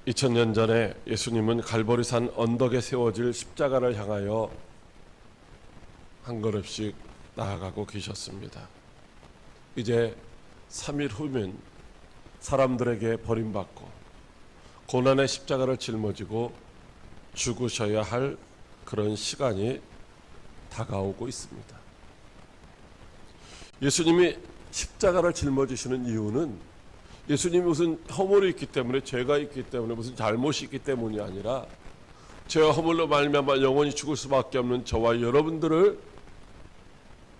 (2000년) 전에 예수님은 갈보리산 언덕에 세워질 십자가를 향하여 한 걸음씩 나아가고 계셨습니다. 이제 3일 후면 사람들에게 버림받고 고난의 십자가를 짊어지고 죽으셔야 할 그런 시간이 다가오고 있습니다. 예수님이 십자가를 짊어지시는 이유는 예수님이 무슨 허물이 있기 때문에, 죄가 있기 때문에, 무슨 잘못이 있기 때문이 아니라 죄와 허물로 말미암아 영원히 죽을 수밖에 없는 저와 여러분들을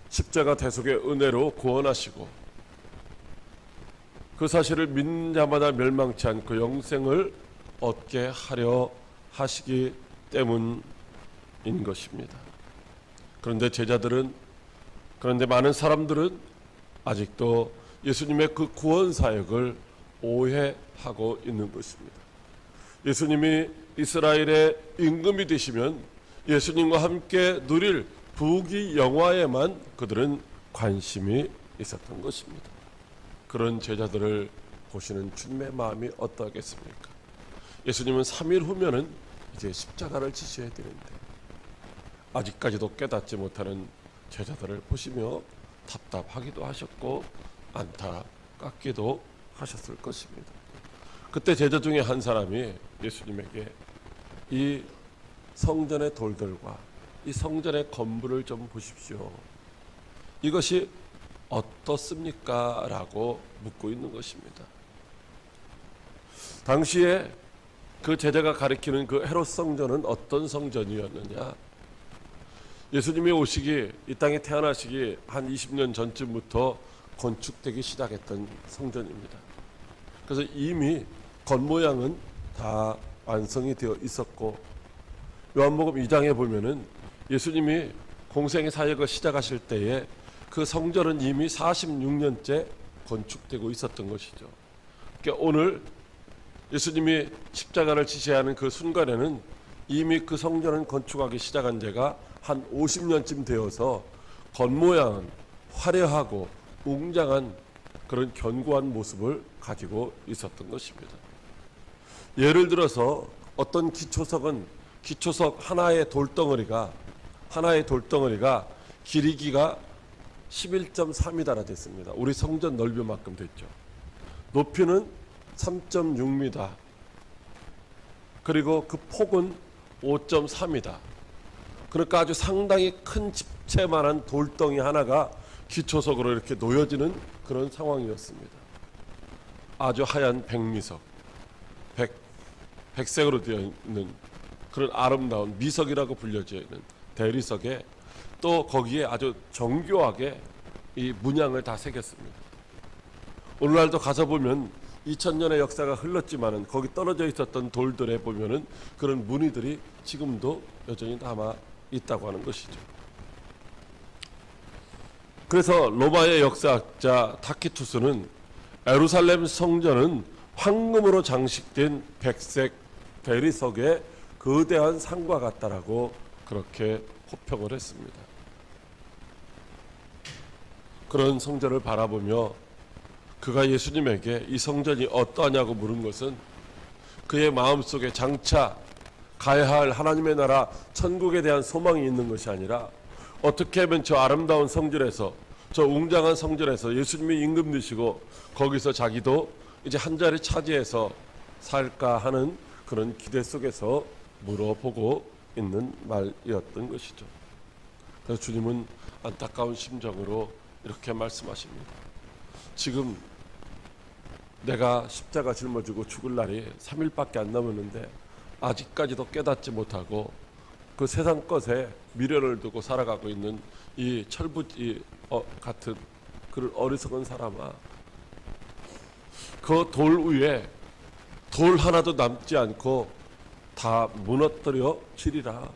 십자가 대속의 은혜로 구원하시고 그 사실을 믿는 자마다 멸망치 않고 영생을 얻게 하려 하시기 때문인 것입니다. 그런데 그런데 많은 사람들은 아직도 예수님의 그 구원 사역을 오해하고 있는 것입니다. 예수님이 이스라엘의 임금이 되시면 예수님과 함께 누릴 부귀 영화에만 그들은 관심이 있었던 것입니다. 그런 제자들을 보시는 주님의 마음이 어떠하겠습니까? 예수님은 3일 후면은 이제 십자가를 지셔야 되는데 아직까지도 깨닫지 못하는 제자들을 보시며 답답하기도 하셨고 안타깝기도 하셨을 것입니다. 그때 제자 중에 한 사람이 예수님에게 이 성전의 돌들과 이 성전의 건물을 좀 보십시오. 이것이 어떻습니까? 라고 묻고 있는 것입니다. 당시에 그 제자가 가리키는 그 헤롯 성전은 어떤 성전이었느냐? 예수님이 오시기, 이 땅에 태어나시기 한 20년 전쯤부터 건축되기 시작했던 성전입니다. 그래서 이미 겉모양은 다 완성이 되어 있었고, 요한복음 2장에 보면은 예수님이 공생의 사역을 시작하실 때에 그 성전은 이미 46년째 건축되고 있었던 것이죠. 그러니까 오늘 예수님이 십자가를 지셔야 하는 그 순간에는 이미 그 성전은 건축하기 시작한 지가 한 50년쯤 되어서 겉모양은 화려하고 웅장한 그런 견고한 모습을 가지고 있었던 것입니다. 예를 들어서 어떤 기초석 하나의 돌덩어리가 길이가 11.3m나 됐습니다. 우리 성전 넓이만큼 됐죠. 높이는 3.6m, 그리고 그 폭은 5.3m. 그러니까 아주 상당히 큰 집채만한 돌덩이 하나가 기초석으로 이렇게 놓여지는 그런 상황이었습니다. 아주 하얀 백미석, 백색으로 되어 있는 그런 아름다운 미석이라고 불려져 있는 대리석에 또 거기에 아주 정교하게 이 문양을 다 새겼습니다. 오늘날도 가서 보면 2000년의 역사가 흘렀지만은 거기 떨어져 있었던 돌들에 보면은 그런 무늬들이 지금도 여전히 남아 있다고 하는 것이죠. 그래서 로마의 역사학자 타키투스는 예루살렘 성전은 황금으로 장식된 백색 대리석의 거대한 상과 같다라고 그렇게 호평을 했습니다. 그런 성전을 바라보며 그가 예수님에게 이 성전이 어떠하냐고 물은 것은 그의 마음속에 장차 가야 할 하나님의 나라 천국에 대한 소망이 있는 것이 아니라 어떻게 하면 저 아름다운 성전에서, 저 웅장한 성전에서 예수님이 임금 되시고 거기서 자기도 이제 한 자리 차지해서 살까 하는 그런 기대 속에서 물어보고 있는 말이었던 것이죠. 그래서 주님은 안타까운 심정으로 이렇게 말씀하십니다. 지금 내가 십자가 짊어지고 죽을 날이 3일밖에 안 남았는데 아직까지도 깨닫지 못하고 그 세상 것에 미련을 두고 살아가고 있는 이 철부지 같은 그런 어리석은 사람아, 그 돌 위에 돌 하나도 남지 않고 다 무너뜨려 치리라,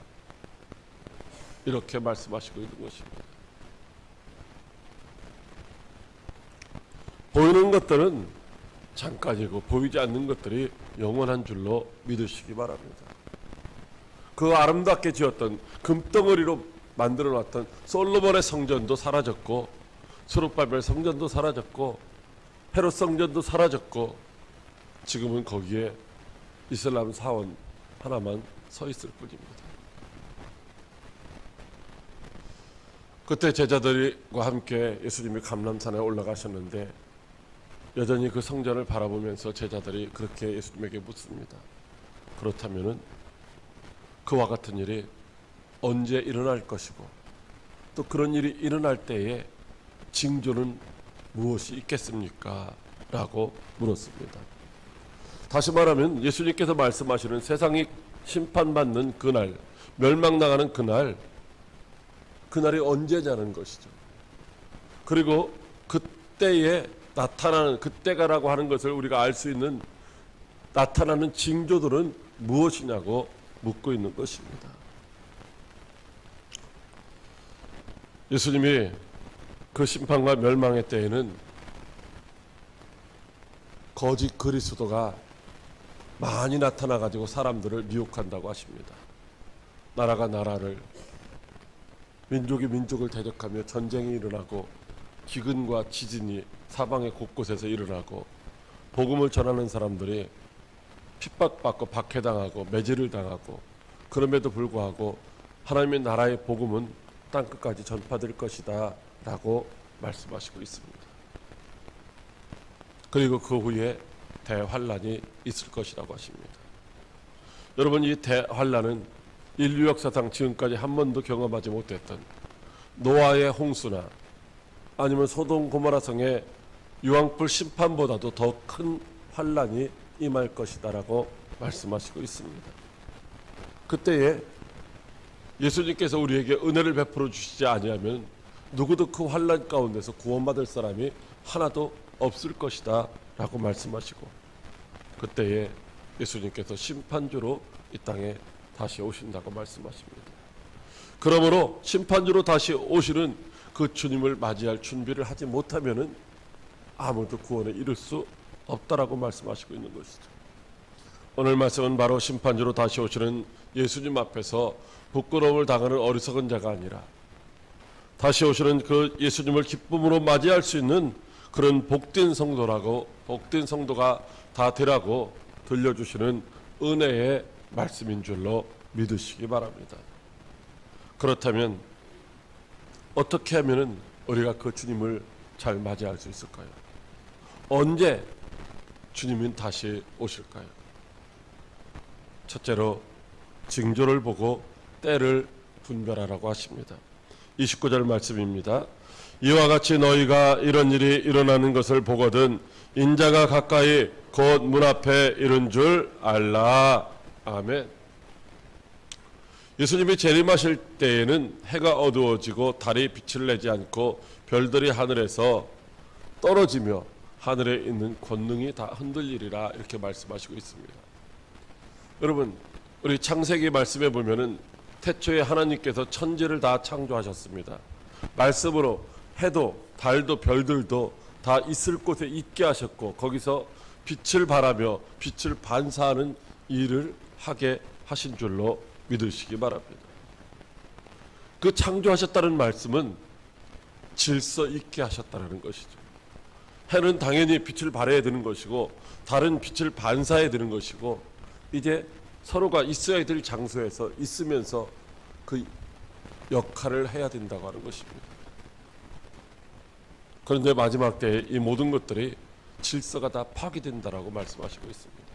이렇게 말씀하시고 있는 것입니다. 보이는 것들은 잠깐이고 보이지 않는 것들이 영원한 줄로 믿으시기 바랍니다. 그 아름답게 지었던 금덩어리로 만들어놨던 솔로몬의 성전도 사라졌고, 스룹바벨 성전도 사라졌고, 헤롯 성전도 사라졌고, 지금은 거기에 이슬람 사원 하나만 서 있을 뿐입니다. 그때 제자들과 함께 예수님이 감람산에 올라가셨는데 여전히 그 성전을 바라보면서 제자들이 그렇게 예수님에게 묻습니다. 그렇다면은 그와 같은 일이 언제 일어날 것이고, 또 그런 일이 일어날 때에 징조는 무엇이 있겠습니까? 라고 물었습니다. 다시 말하면 예수님께서 말씀하시는 세상이 심판받는 그날, 멸망당하는 그날이 언제냐는 것이죠. 그리고 그때에 나타나는, 그때가라고 하는 것을 우리가 알 수 있는 나타나는 징조들은 무엇이냐고 묻고 있는 것입니다. 예수님이 그 심판과 멸망의 때에는 거짓 그리스도가 많이 나타나 가지고 사람들을 미혹한다고 하십니다. 나라가 나라를, 민족이 민족을 대적하며 전쟁이 일어나고 기근과 지진이 사방의 곳곳에서 일어나고 복음을 전하는 사람들이 핍박받고 박해당하고 매질을 당하고, 그럼에도 불구하고 하나님의 나라의 복음은 땅끝까지 전파될 것이다 라고 말씀하시고 있습니다. 그리고 그 후에 대환란이 있을 것이라고 하십니다. 여러분, 이 대환란은 인류 역사상 지금까지 한 번도 경험하지 못했던 노아의 홍수나 아니면 소돔 고모라 성의 유황불 심판보다도 더 큰 환란이 임할 것이다라고 말씀하시고 있습니다. 그때에 예수님께서 우리에게 은혜를 베풀어 주시지 아니하면 누구도 그 환란 가운데서 구원받을 사람이 하나도 없을 것이다 라고 말씀하시고, 그때에 예수님께서 심판주로 이 땅에 다시 오신다고 말씀하십니다. 그러므로 심판주로 다시 오시는 그 주님을 맞이할 준비를 하지 못하면은 아무도 구원에 이를 수 없다라고 말씀하시고 있는 것이죠. 오늘 말씀은 바로 심판주로 다시 오시는 예수님 앞에서 부끄러움을 당하는 어리석은 자가 아니라 다시 오시는 그 예수님을 기쁨으로 맞이할 수 있는 그런 복된 성도라고, 복된 성도가 다 되라고 들려주시는 은혜의 말씀인 줄로 믿으시기 바랍니다. 그렇다면 어떻게 하면은 우리가 그 주님을 잘 맞이할 수 있을까요? 언제 주님은 다시 오실까요? 첫째로 징조를 보고 때를 분별하라고 하십니다. 29절 말씀입니다. 이와 같이 너희가 이런 일이 일어나는 것을 보거든 인자가 가까이 곧 문 앞에 이른 줄 알라. 아멘. 예수님이 재림하실 때에는 해가 어두워지고 달이 빛을 내지 않고 별들이 하늘에서 떨어지며 하늘에 있는 권능이 다 흔들리리라, 이렇게 말씀하시고 있습니다. 여러분, 우리 창세기 말씀에 보면은 태초에 하나님께서 천지를 다 창조하셨습니다. 말씀으로 해도 달도 별들도 다 있을 곳에 있게 하셨고, 거기서 빛을 발하며 빛을 반사하는 일을 하게 하신 줄로 믿으시기 바랍니다. 그 창조하셨다는 말씀은 질서 있게 하셨다는 것이죠. 해는 당연히 빛을 발해야 되는 것이고, 달은 빛을 반사해야 되는 것이고, 이제 서로가 있어야 될 장소에서 있으면서 그 역할을 해야 된다고 하는 것입니다. 그런데 마지막 때에 이 모든 것들이 질서가 다 파괴된다라고 말씀하시고 있습니다.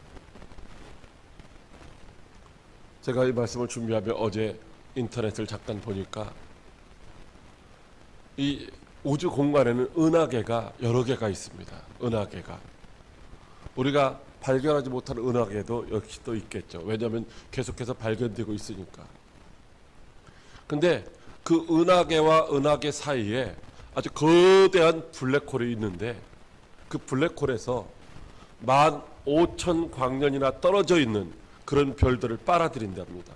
제가 이 말씀을 준비하며 어제 인터넷을 잠깐 보니까 이 우주 공간에는 은하계가 여러 개가 있습니다. 은하계가. 우리가 발견하지 못하는 은하계도 역시 또 있겠죠. 왜냐하면 계속해서 발견되고 있으니까. 근데 그 은하계와 은하계 사이에 아주 거대한 블랙홀이 있는데, 그 블랙홀에서 15,000광년이나 떨어져 있는 그런 별들을 빨아들인답니다.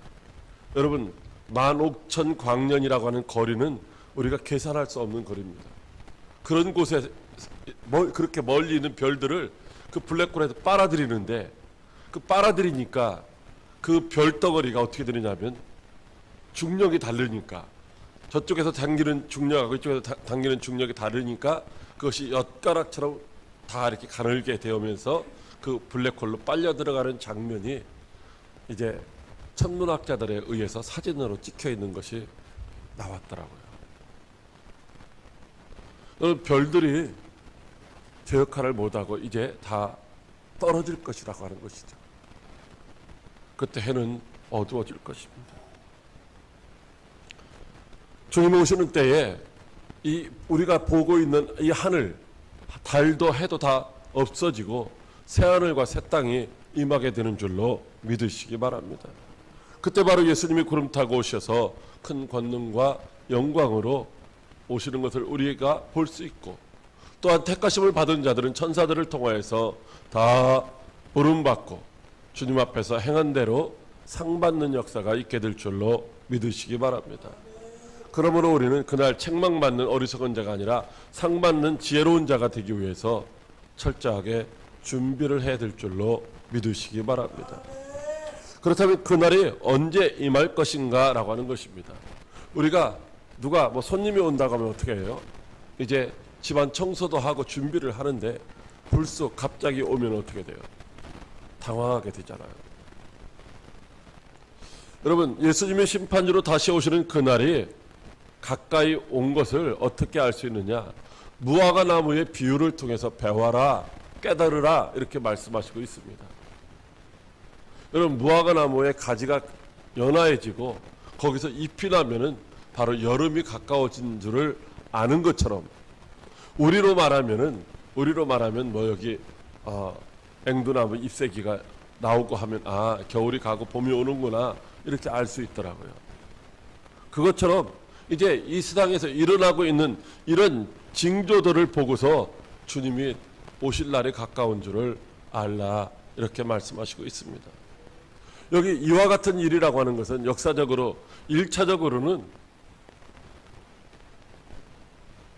여러분, 15,000광년이라고 하는 거리는 우리가 계산할 수 없는 거리입니다. 그런 곳에 그렇게 멀리 있는 별들을 그 블랙홀에서 빨아들이는데, 그 빨아들이니까 그 별덩어리가 어떻게 되느냐면 중력이 다르니까 저쪽에서 당기는 중력하고 이쪽에서 당기는 중력이 다르니까 그것이 엿가락처럼 다 이렇게 가늘게 되면서 그 블랙홀로 빨려 들어가는 장면이 이제 천문학자들에 의해서 사진으로 찍혀 있는 것이 나왔더라고요. 별들이 제 역할을 못하고 이제 다 떨어질 것이라고 하는 것이죠. 그때 해는 어두워질 것입니다. 주님 오시는 때에 이 우리가 보고 있는 이 하늘, 달도 해도 다 없어지고 새 하늘과 새 땅이 임하게 되는 줄로 믿으시기 바랍니다. 그때 바로 예수님이 구름 타고 오셔서 큰 권능과 영광으로 오시는 것을 우리가 볼 수 있고, 또한 택하심을 받은 자들은 천사들을 통하여서 다 부름받고 주님 앞에서 행한 대로 상 받는 역사가 있게 될 줄로 믿으시기 바랍니다. 그러므로 우리는 그날 책망받는 어리석은 자가 아니라 상 받는 지혜로운 자가 되기 위해서 철저하게 준비를 해야 될 줄로 믿으시기 바랍니다. 그렇다면 그날이 언제 임할 것인가 라고 하는 것입니다. 우리가 누가 뭐 손님이 온다고 하면 어떻게 해요? 이제 집안 청소도 하고 준비를 하는데 불쑥 갑자기 오면 어떻게 돼요? 당황하게 되잖아요. 여러분, 예수님의 심판주로 다시 오시는 그날이 가까이 온 것을 어떻게 알 수 있느냐? 무화과 나무의 비유를 통해서 배워라, 깨달으라 이렇게 말씀하시고 있습니다. 여러분, 무화과 나무의 가지가 연화해지고 거기서 잎이 나면은 바로 여름이 가까워진 줄을 아는 것처럼 우리로 말하면 뭐 여기 앵두나무 잎새기가 나오고 하면 아, 겨울이 가고 봄이 오는구나 이렇게 알 수 있더라고요. 그것처럼 이제 이 세상에서 일어나고 있는 이런 징조들을 보고서 주님이 오실 날이 가까운 줄을 알라 이렇게 말씀하시고 있습니다. 여기 이와 같은 일이라고 하는 것은 역사적으로 1차적으로는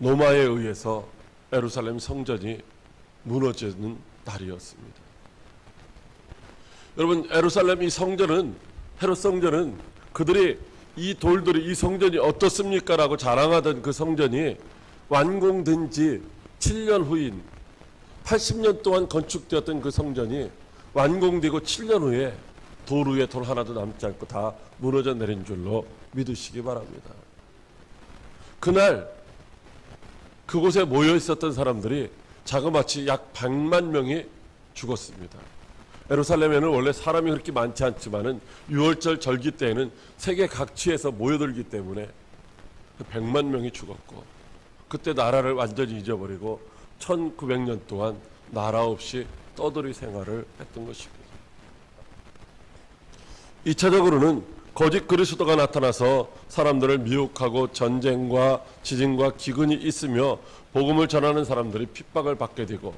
로마에 의해서 예루살렘 성전이 무너지는 날이었습니다. 여러분, 예루살렘 이 성전은, 헤롯 성전은 그들이 이 돌들이 이 성전이 어떻습니까? 라고 자랑하던 그 성전이 완공된 지 7년 후인 80년 동안 건축되었던 그 성전이 완공되고 7년 후에 돌 위에 돌 하나도 남지 않고 다 무너져 내린 줄로 믿으시기 바랍니다. 그날 그곳에 모여 있었던 사람들이 자그마치 약 100만 명이 죽었습니다. 예루살렘에는 원래 사람이 그렇게 많지 않지만은 6월절 절기 때에는 세계 각지에서 모여들기 때문에 100만 명이 죽었고, 그때 나라를 완전히 잊어버리고 1900년 동안 나라 없이 떠돌이 생활을 했던 것입니다. 2차적으로는 거짓 그리스도가 나타나서 사람들을 미혹하고 전쟁과 지진과 기근이 있으며 복음을 전하는 사람들이 핍박을 받게 되고,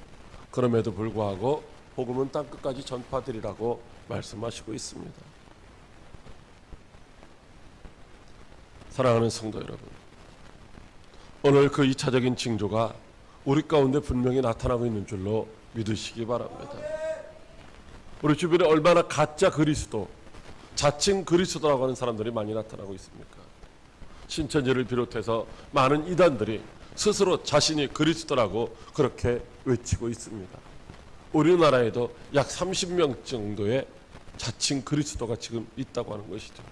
그럼에도 불구하고 복음은 땅끝까지 전파되리라고 말씀하시고 있습니다. 사랑하는 성도 여러분, 오늘 그 2차적인 징조가 우리 가운데 분명히 나타나고 있는 줄로 믿으시기 바랍니다. 우리 주변에 얼마나 가짜 그리스도, 자칭 그리스도라고 하는 사람들이 많이 나타나고 있습니까? 신천지를 비롯해서 많은 이단들이 스스로 자신이 그리스도라고 그렇게 외치고 있습니다. 우리나라에도 약 30명 정도의 자칭 그리스도가 지금 있다고 하는 것이죠.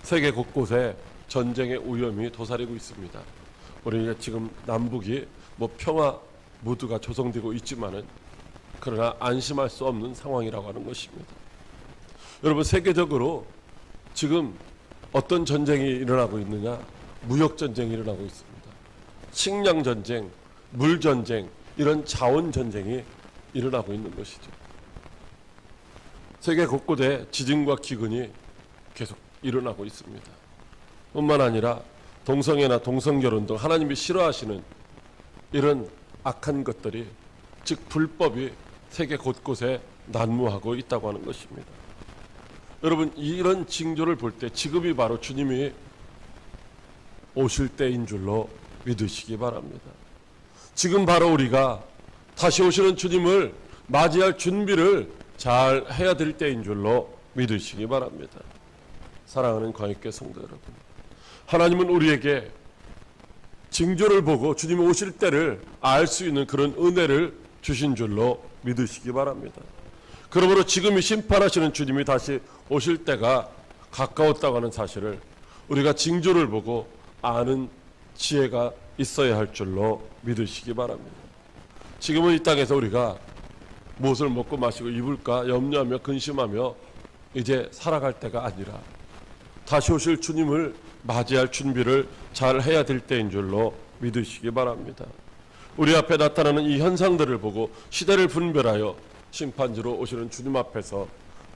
세계 곳곳에 전쟁의 위험이 도사리고 있습니다. 우리가 지금 남북이 뭐 평화 모두가 조성되고 있지만은 그러나 안심할 수 없는 상황이라고 하는 것입니다. 여러분, 세계적으로 지금 어떤 전쟁이 일어나고 있느냐? 무역 전쟁이 일어나고 있습니다. 식량 전쟁, 물 전쟁, 이런 자원 전쟁이 일어나고 있는 것이죠. 세계 곳곳에 지진과 기근이 계속 일어나고 있습니다. 뿐만 아니라 동성애나 동성결혼 등 하나님이 싫어하시는 이런 악한 것들이, 즉 불법이 세계 곳곳에 난무하고 있다고 하는 것입니다. 여러분, 이런 징조를 볼 때 지금이 바로 주님이 오실 때인 줄로 믿으시기 바랍니다. 지금 바로 우리가 다시 오시는 주님을 맞이할 준비를 잘 해야 될 때인 줄로 믿으시기 바랍니다. 사랑하는 광역교회 성도 여러분, 하나님은 우리에게 징조를 보고 주님이 오실 때를 알 수 있는 그런 은혜를 주신 줄로 믿으시기 바랍니다. 그러므로 지금이 심판하시는 주님이 다시 오실 때가 가까웠다고 하는 사실을 우리가 징조를 보고 아는 지혜가 있어야 할 줄로 믿으시기 바랍니다. 지금은 이 땅에서 우리가 무엇을 먹고 마시고 입을까 염려하며 근심하며 이제 살아갈 때가 아니라 다시 오실 주님을 맞이할 준비를 잘 해야 될 때인 줄로 믿으시기 바랍니다. 우리 앞에 나타나는 이 현상들을 보고 시대를 분별하여 심판지로 오시는 주님 앞에서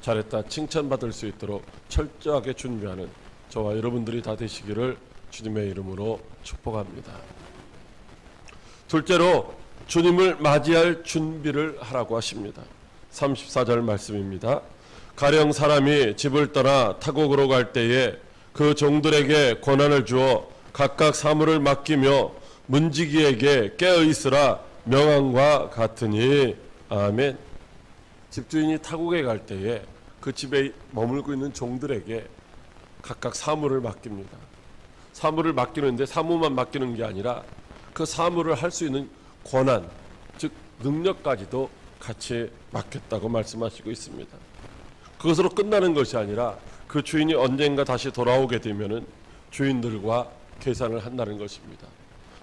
잘했다 칭찬받을 수 있도록 철저하게 준비하는 저와 여러분들이 다 되시기를 주님의 이름으로 축복합니다. 둘째로 주님을 맞이할 준비를 하라고 하십니다. 34절 말씀입니다. 가령 사람이 집을 떠나 타국으로 갈 때에 그 종들에게 권한을 주어 각각 사물을 맡기며 문지기에게 깨어 있으라 명함과 같으니. 아멘. 집주인이 타국에 갈 때에 그 집에 머물고 있는 종들에게 각각 사물을 맡깁니다. 사물을 맡기는데 사무만 맡기는 게 아니라 그 사물을 할 수 있는 권한, 즉 능력까지도 같이 맡겼다고 말씀하시고 있습니다. 그것으로 끝나는 것이 아니라 그 주인이 언젠가 다시 돌아오게 되면은 주인들과 계산을 한다는 것입니다.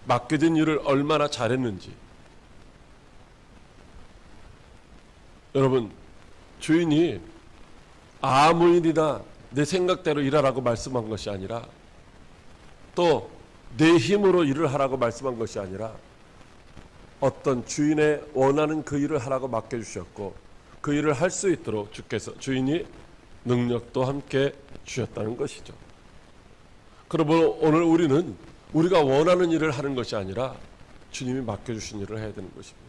맡겨진 일을 얼마나 잘했는지. 여러분, 주인이 아무 일이나 내 생각대로 일하라고 말씀한 것이 아니라 또 내 힘으로 일을 하라고 말씀한 것이 아니라 어떤 주인의 원하는 그 일을 하라고 맡겨주셨고 그 일을 할 수 있도록 주인이 능력도 함께 주셨다는 것이죠. 그러므로 오늘 우리는 우리가 원하는 일을 하는 것이 아니라 주님이 맡겨주신 일을 해야 되는 것입니다.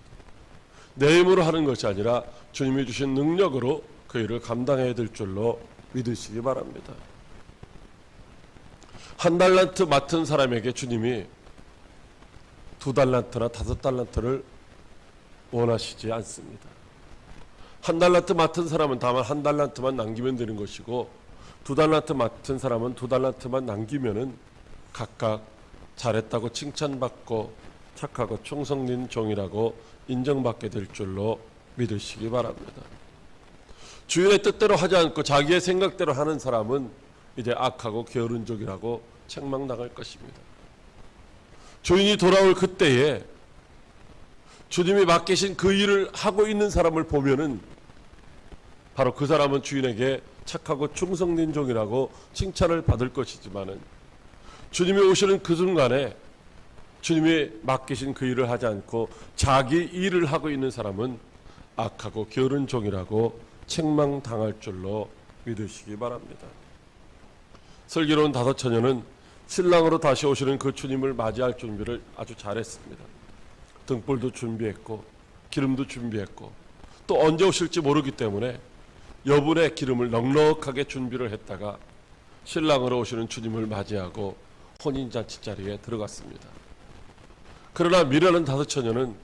내 힘으로 하는 것이 아니라 주님이 주신 능력으로 그 일을 감당해야 될 줄로 믿으시기 바랍니다. 한 달란트 맡은 사람에게 주님이 2달란트나 5달란트를 원하시지 않습니다. 한 달란트 맡은 사람은 다만 한 달란트만 남기면 되는 것이고 2달란트 맡은 사람은 2달란트만 남기면은 각각 잘했다고 칭찬받고 착하고 충성된 종이라고 인정받게 될 줄로 믿으시기 바랍니다. 주인의 뜻대로 하지 않고 자기의 생각대로 하는 사람은 이제 악하고 게으른 종이라고 책망당할 것입니다. 주인이 돌아올 그때에 주님이 맡기신 그 일을 하고 있는 사람을 보면은 바로 그 사람은 주인에게 착하고 충성된 종이라고 칭찬을 받을 것이지만은 주님이 오시는 그 순간에 주님이 맡기신 그 일을 하지 않고 자기 일을 하고 있는 사람은 악하고 게으른 종이라고 책망당할 줄로 믿으시기 바랍니다. 슬기로운 다섯 처녀는 신랑으로 다시 오시는 그 주님을 맞이할 준비를 아주 잘했습니다. 등불도 준비했고 기름도 준비했고 또 언제 오실지 모르기 때문에 여분의 기름을 넉넉하게 준비를 했다가 신랑으로 오시는 주님을 맞이하고 혼인잔치 자리에 들어갔습니다. 그러나 미련한 다섯 처녀는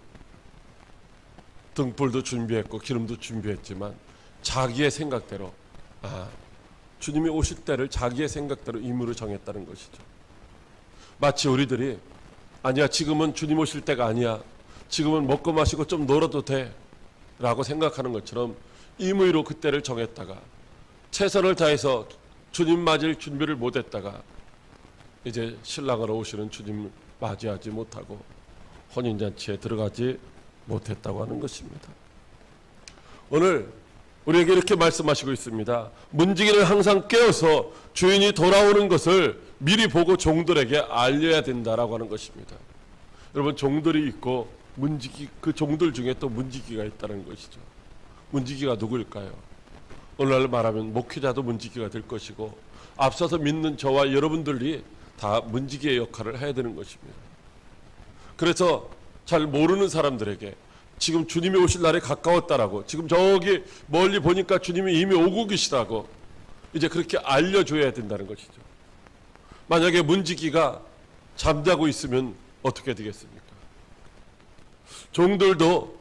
등불도 준비했고 기름도 준비했지만 자기의 생각대로 주님이 오실 때를 자기의 생각대로 임무를 정했다는 것이죠. 마치 우리들이 아니야 지금은 주님 오실 때가 아니야 지금은 먹고 마시고 좀 놀아도 돼 라고 생각하는 것처럼 임의로 그때를 정했다가 최선을 다해서 주님 맞을 준비를 못했다가 이제 신랑으로 오시는 주님을 맞이하지 못하고 혼인잔치에 들어가지 못했다고 하는 것입니다. 오늘 우리에게 이렇게 말씀하시고 있습니다. 문지기는 항상 깨어서 주인이 돌아오는 것을 미리 보고 종들에게 알려야 된다라고 하는 것입니다. 여러분 종들이 있고 문지기 그 종들 중에 또 문지기가 있다는 것이죠. 문지기가 누구일까요? 오늘날 말하면 목회자도 문지기가 될 것이고 앞서서 믿는 저와 여러분들이 다 문지기의 역할을 해야 되는 것입니다. 그래서 잘 모르는 사람들에게 지금 주님이 오실 날이 가까웠다라고 지금 저기 멀리 보니까 주님이 이미 오고 계시다고 이제 그렇게 알려줘야 된다는 것이죠. 만약에 문지기가 잠자고 있으면 어떻게 되겠습니까? 종들도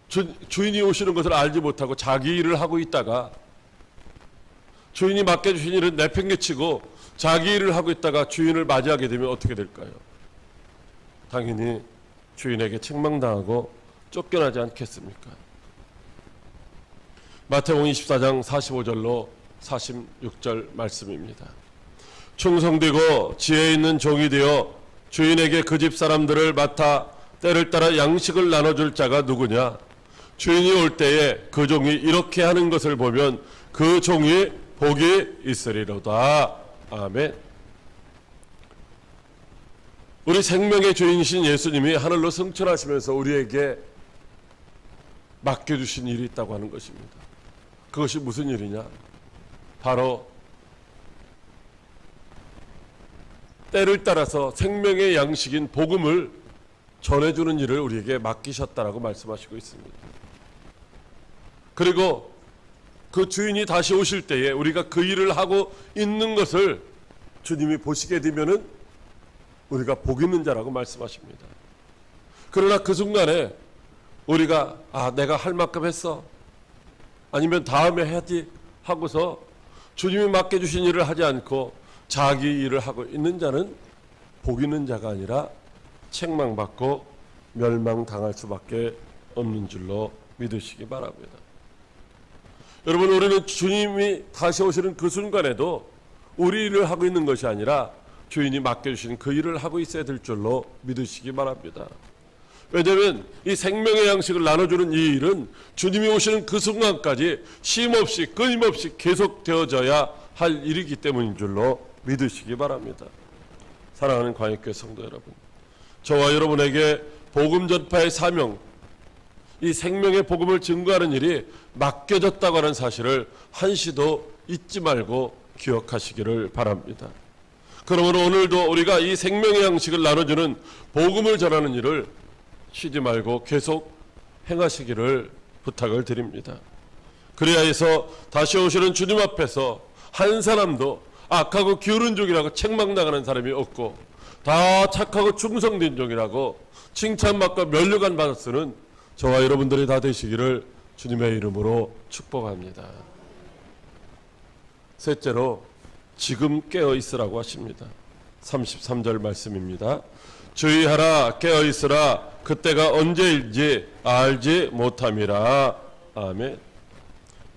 주인이 오시는 것을 알지 못하고 자기 일을 하고 있다가, 주인이 맡겨주신 일은 내팽개치고 자기 일을 하고 있다가 주인을 맞이하게 되면 어떻게 될까요? 당연히 주인에게 책망당하고 쫓겨나지 않겠습니까? 마태복음 24장 45절로 46절 말씀입니다. 충성되고 지혜 있는 종이 되어 주인에게 그 집 사람들을 맡아 때를 따라 양식을 나눠줄 자가 누구냐? 주인이 올 때에 그 종이 이렇게 하는 것을 보면 그 종이 복이 있으리로다. 아멘. 우리 생명의 주인이신 예수님이 하늘로 승천하시면서 우리에게 맡겨주신 일이 있다고 하는 것입니다. 그것이 무슨 일이냐? 바로 때를 따라서 생명의 양식인 복음을 전해주는 일을 우리에게 맡기셨다라고 말씀하시고 있습니다. 그리고 그 주인이 다시 오실 때에 우리가 그 일을 하고 있는 것을 주님이 보시게 되면은 우리가 복 있는 자라고 말씀하십니다. 그러나 그 순간에 우리가 내가 할 만큼 했어, 아니면 다음에 해야지 하고서 주님이 맡겨주신 일을 하지 않고 자기 일을 하고 있는 자는 복 있는 자가 아니라 책망받고 멸망당할 수밖에 없는 줄로 믿으시기 바랍니다. 여러분, 우리는 주님이 다시 오시는 그 순간에도 우리 일을 하고 있는 것이 아니라 주인이 맡겨주신 그 일을 하고 있어야 될 줄로 믿으시기 바랍니다. 왜냐하면 이 생명의 양식을 나눠주는 이 일은 주님이 오시는 그 순간까지 쉼없이 끊임없이 계속되어져야 할 일이기 때문인 줄로 믿으시기 바랍니다. 사랑하는 광역교회 성도 여러분, 저와 여러분에게 복음 전파의 사명, 이 생명의 복음을 증거하는 일이 맡겨졌다고 하는 사실을 한시도 잊지 말고 기억하시기를 바랍니다. 그러므로 오늘도 우리가 이 생명의 양식을 나눠주는 복음을 전하는 일을 쉬지 말고 계속 행하시기를 부탁을 드립니다. 그래야 해서 다시 오시는 주님 앞에서 한 사람도 악하고 기울은 종이라고 책망당하는 사람이 없고, 다 착하고 충성된 종이라고 칭찬받고 면류관 받아 쓰는 저와 여러분들이 다 되시기를 주님의 이름으로 축복합니다. 셋째로 지금 깨어 있으라고 하십니다. 33절 말씀입니다. 주의하라, 깨어 있으라, 그때가 언제일지 알지 못함이라. 아멘.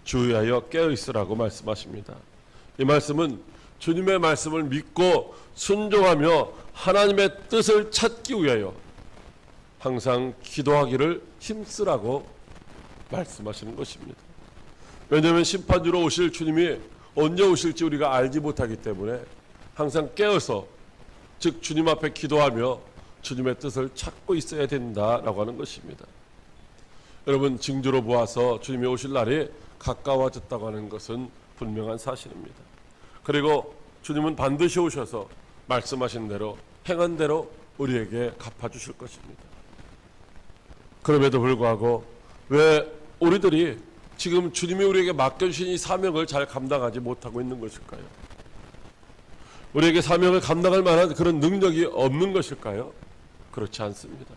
주의하여 깨어 있으라고 말씀하십니다. 이 말씀은 주님의 말씀을 믿고 순종하며 하나님의 뜻을 찾기 위하여 항상 기도하기를 힘쓰라고 말씀하시는 것입니다. 왜냐하면 심판주로 오실 주님이 언제 오실지 우리가 알지 못하기 때문에 항상 깨어서, 즉 주님 앞에 기도하며 주님의 뜻을 찾고 있어야 된다라고 하는 것입니다. 여러분, 징조로 보아서 주님이 오실 날이 가까워졌다고 하는 것은 분명한 사실입니다. 그리고 주님은 반드시 오셔서 말씀하신 대로 행한 대로 우리에게 갚아주실 것입니다. 그럼에도 불구하고 왜 우리들이 지금 주님이 우리에게 맡겨주신 이 사명을 잘 감당하지 못하고 있는 것일까요? 우리에게 사명을 감당할 만한 그런 능력이 없는 것일까요? 그렇지 않습니다.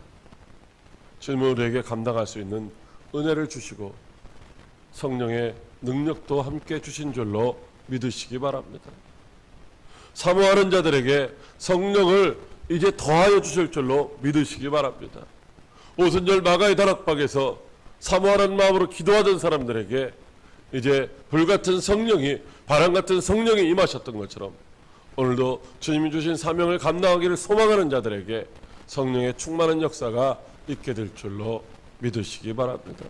주님은 우리에게 감당할 수 있는 은혜를 주시고 성령의 능력도 함께 주신 줄로 믿으시기 바랍니다. 사모하는 자들에게 성령을 이제 더하여 주실 줄로 믿으시기 바랍니다. 오순절 마가의 다락방에서 사모하는 마음으로 기도하던 사람들에게 이제 불같은 성령이, 바람같은 성령이 임하셨던 것처럼 오늘도 주님이 주신 사명을 감당하기를 소망하는 자들에게 성령의 충만한 역사가 있게 될 줄로 믿으시기 바랍니다.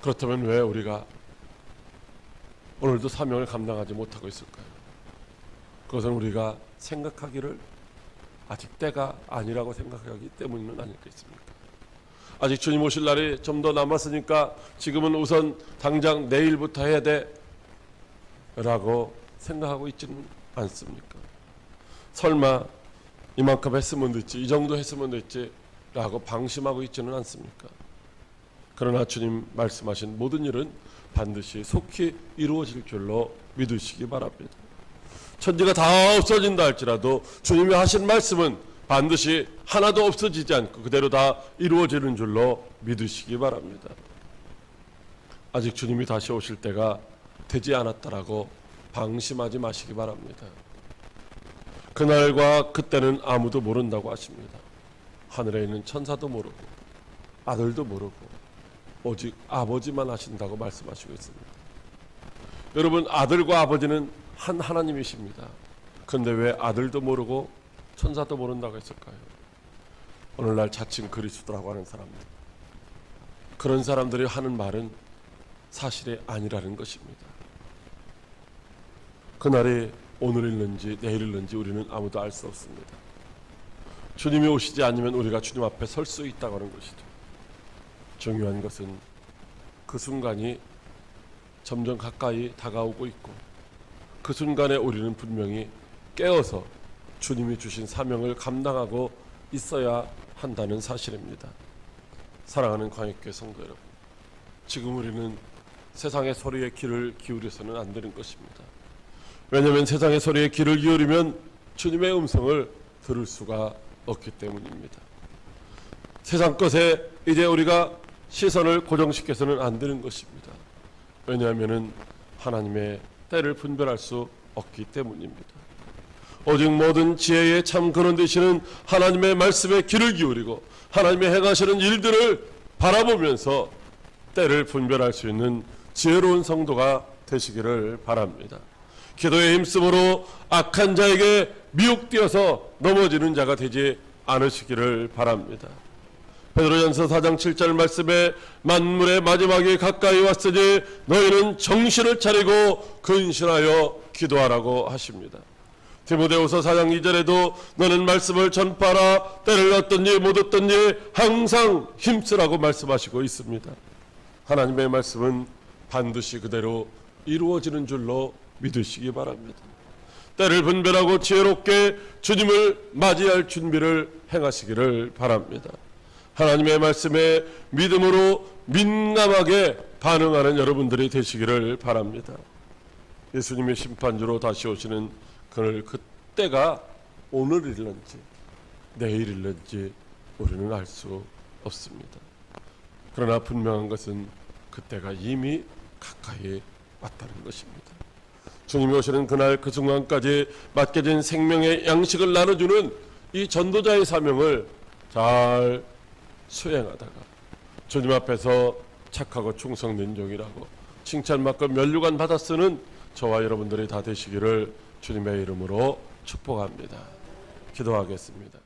그렇다면 왜 우리가 오늘도 사명을 감당하지 못하고 있을까요? 그것은 우리가 생각하기를 아직 때가 아니라고 생각하기 때문은 아닐겠습니까? 아직 주님 오실 날이 좀 더 남았으니까 지금은 우선 당장 내일부터 해야 돼 라고 생각하고 있지는 않습니까? 설마 이만큼 했으면 됐지, 이 정도 했으면 됐지 라고 방심하고 있지는 않습니까? 그러나 주님 말씀하신 모든 일은 반드시 속히 이루어질 줄로 믿으시기 바랍니다. 천지가 다 없어진다 할지라도 주님이 하신 말씀은 반드시 하나도 없어지지 않고 그대로 다 이루어지는 줄로 믿으시기 바랍니다. 아직 주님이 다시 오실 때가 되지 않았다라고 방심하지 마시기 바랍니다. 그날과 그때는 아무도 모른다고 하십니다. 하늘에 있는 천사도 모르고 아들도 모르고 오직 아버지만 하신다고 말씀하시고 있습니다. 여러분, 아들과 아버지는 한 하나님이십니다. 그런데 왜 아들도 모르고 천사도 모른다고 했을까요? 오늘날 자칭 그리스도라고 하는 사람들, 그런 사람들이 하는 말은 사실이 아니라는 것입니다. 그날이 오늘일는지 내일일는지 우리는 아무도 알 수 없습니다. 주님이 오시지 않으면 우리가 주님 앞에 설 수 있다고 하는 것이죠. 중요한 것은 그 순간이 점점 가까이 다가오고 있고 그 순간에 우리는 분명히 깨어서 주님이 주신 사명을 감당하고 있어야 한다는 사실입니다. 사랑하는 광역교회 성도 여러분, 지금 우리는 세상의 소리에 귀를 기울여서는 안 되는 것입니다. 왜냐하면 세상의 소리에 귀를 기울이면 주님의 음성을 들을 수가 없기 때문입니다. 세상 것에 이제 우리가 시선을 고정시켜서는 안 되는 것입니다. 왜냐하면 하나님의 때를 분별할 수 없기 때문입니다. 오직 모든 지혜의 참 근원 되시는 하나님의 말씀에 귀를 기울이고 하나님의 행하시는 일들을 바라보면서 때를 분별할 수 있는 지혜로운 성도가 되시기를 바랍니다. 기도의 힘쓰므로 악한 자에게 미혹되어서 넘어지는 자가 되지 않으시기를 바랍니다. 베드로전서 4장 7절 말씀에 만물의 마지막이 가까이 왔으니 너희는 정신을 차리고 근신하여 기도하라고 하십니다. 디모데후서 4장 2절에도 너는 말씀을 전파하라, 때를 얻든지 못 얻든지 항상 힘쓰라고 말씀하시고 있습니다. 하나님의 말씀은 반드시 그대로 이루어지는 줄로 믿으시기 바랍니다. 때를 분별하고 지혜롭게 주님을 맞이할 준비를 행하시기를 바랍니다. 하나님의 말씀에 믿음으로 민감하게 반응하는 여러분들이 되시기를 바랍니다. 예수님의 심판주로 다시 오시는 그때가 오늘일는지 내일일는지 우리는 알 수 없습니다. 그러나 분명한 것은 그때가 이미 가까이 왔다는 것입니다. 주님이 오시는 그날 그 순간까지 맡겨진 생명의 양식을 나눠주는 이 전도자의 사명을 잘 수행하다가 주님 앞에서 착하고 충성된 종이라고 칭찬받고 면류관 받아 쓰는 저와 여러분들이 다 되시기를 주님의 이름으로 축복합니다. 기도하겠습니다.